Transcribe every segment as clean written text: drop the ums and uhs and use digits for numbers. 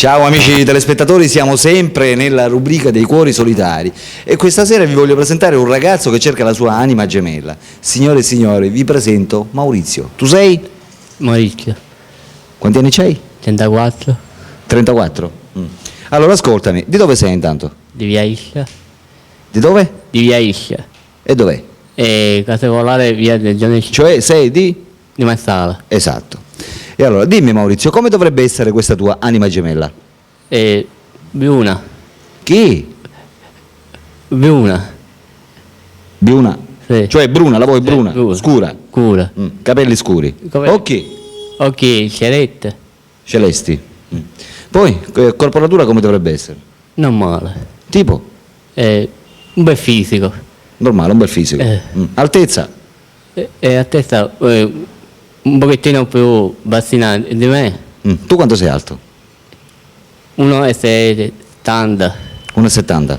Ciao amici telespettatori, siamo sempre nella rubrica dei cuori solitari e questa sera vi voglio presentare un ragazzo che cerca la sua anima gemella. Signore e signori, vi presento Maurizio. Tu sei? Maurizio. Quanti anni c'hai? 34. 34? Allora ascoltami, di dove sei intanto? Di via Iscia. Di dove? Di via Iscia. E dov'è? E Casevolare via del Giorno Cioè sei di? Marsala. Esatto. E allora dimmi Maurizio, come dovrebbe essere questa tua anima gemella? E Bruna. Chi? Bruna. Bruna? Sì. Cioè bruna, la vuoi Sì, bruna? bruna. Scura? Cura. Capelli scuri? Come- Occhi? Ok, scelette. Celesti? Poi, corporatura come dovrebbe essere? Non male. Tipo? Un bel fisico. Normale, un bel fisico. Altezza? E a testa un pochettino più bassina di me. Tu quanto sei alto? 1,70. 1,70.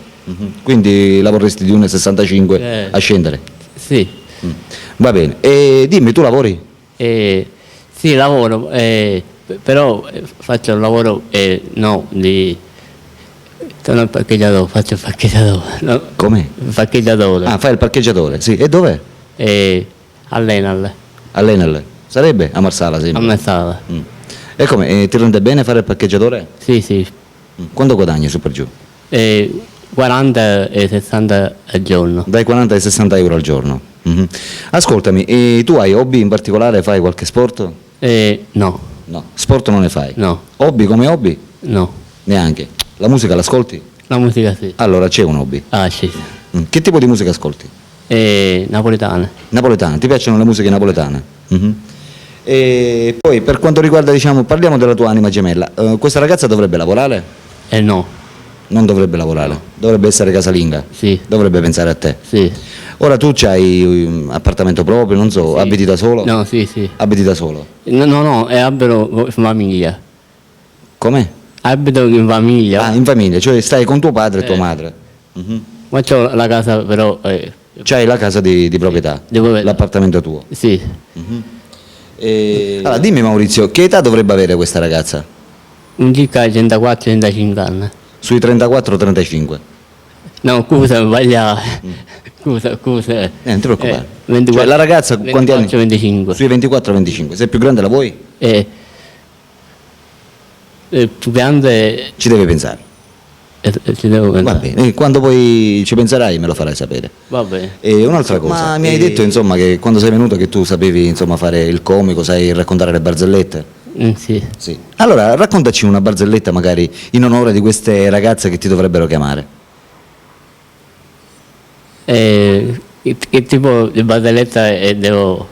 Quindi la vorresti di 1,65 a scendere? Sì. Va bene. E dimmi, tu lavori? Sì, lavoro, però faccio un lavoro, no, sono il parcheggiatore, faccio il parcheggiatore. No, Come? il parcheggiatore. Ah, fai il parcheggiatore, sì. E dov'è? All'Enal, All'Enel. Sarebbe a Marsala, sempre. a Marsala. E come? Ti rende bene fare il parcheggiatore? Sì, sì. Quanto guadagni su per giù? 40 e 60 al giorno. Dai 40 ai 60 euro al giorno. Ascoltami, tu hai hobby in particolare? Fai qualche sport? No, No, sport non ne fai? no, Hobby come hobby? no. Neanche. La musica l'ascolti? La musica sì. Allora c'è un hobby. Ah, sì. Che tipo di musica ascolti? Napoletana. Napoletana, ti piacciono le musiche napoletane? E poi per quanto riguarda, diciamo, parliamo della tua anima gemella. Questa ragazza dovrebbe lavorare? No, Non dovrebbe lavorare, dovrebbe essere casalinga, sì, dovrebbe pensare a te. sì. Ora tu c'hai un appartamento proprio, non so, Sì. abiti da solo? No, sì, sì. Abiti da solo. No, abito in famiglia. Com'è? Abito in famiglia. Ah, in famiglia, cioè stai con tuo padre e tua madre. Ma c'ho la casa però. C'hai la casa di proprietà, di proprietà. l'appartamento tuo. Sì. Allora dimmi Maurizio, che età dovrebbe avere questa ragazza? Un circa 34-35 anni. Sui 34-35? No, scusa, sbagliavo. Scusa. Non ti preoccupare. 24, Cioè la ragazza quanti anni? 25. Sui 24-25. Se è più grande la vuoi? Più grande. Ci devi pensare. Ci devo Va pensare. bene, quando poi ci penserai me lo farai sapere. Va bene. E un'altra cosa, ma mi hai detto insomma che quando sei venuto che tu sapevi insomma fare il comico, sai raccontare le barzellette? Sì. Sì. Allora raccontaci una barzelletta magari in onore di queste ragazze che ti dovrebbero chiamare. Che tipo di barzelletta devo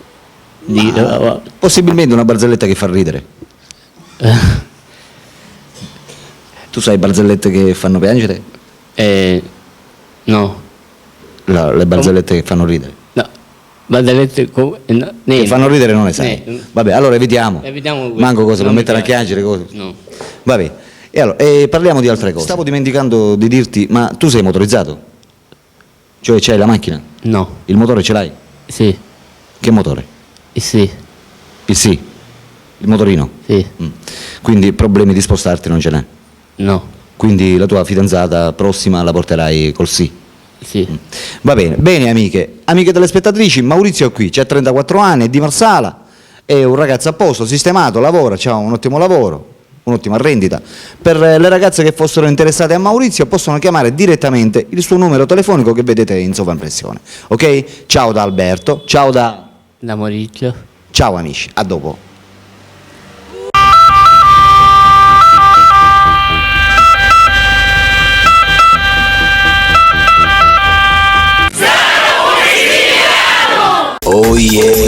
dire? Possibilmente una barzelletta che fa ridere. Tu sai barzellette che fanno piangere? No. Le barzellette che fanno ridere. No. Barzellette come. No, Che fanno ridere non le sai. Niente. Vabbè, allora evitiamo. Manco cosa per non mi mettere a piace. piangere cose. No. Vabbè. E allora, parliamo di altre cose. Stavo dimenticando di dirti, ma tu sei motorizzato? Cioè c'hai la macchina? No. Il motore ce l'hai? Sì. Che motore? Sì. Il sì. Il motorino? Sì. Quindi problemi di spostarti non ce n'è? No. Quindi la tua fidanzata prossima la porterai col sì? Sì. Va bene, bene amiche telespettatrici, Maurizio è qui, c'ha 34 anni, è di Marsala, è un ragazzo a posto, sistemato, lavora, ha un ottimo lavoro, un'ottima rendita. Per le ragazze che fossero interessate a Maurizio possono chiamare direttamente il suo numero telefonico che vedete in sovraimpressione. Ok? Ciao da Alberto, ciao da... Da Maurizio. Ciao amici, a dopo. Oh yeah.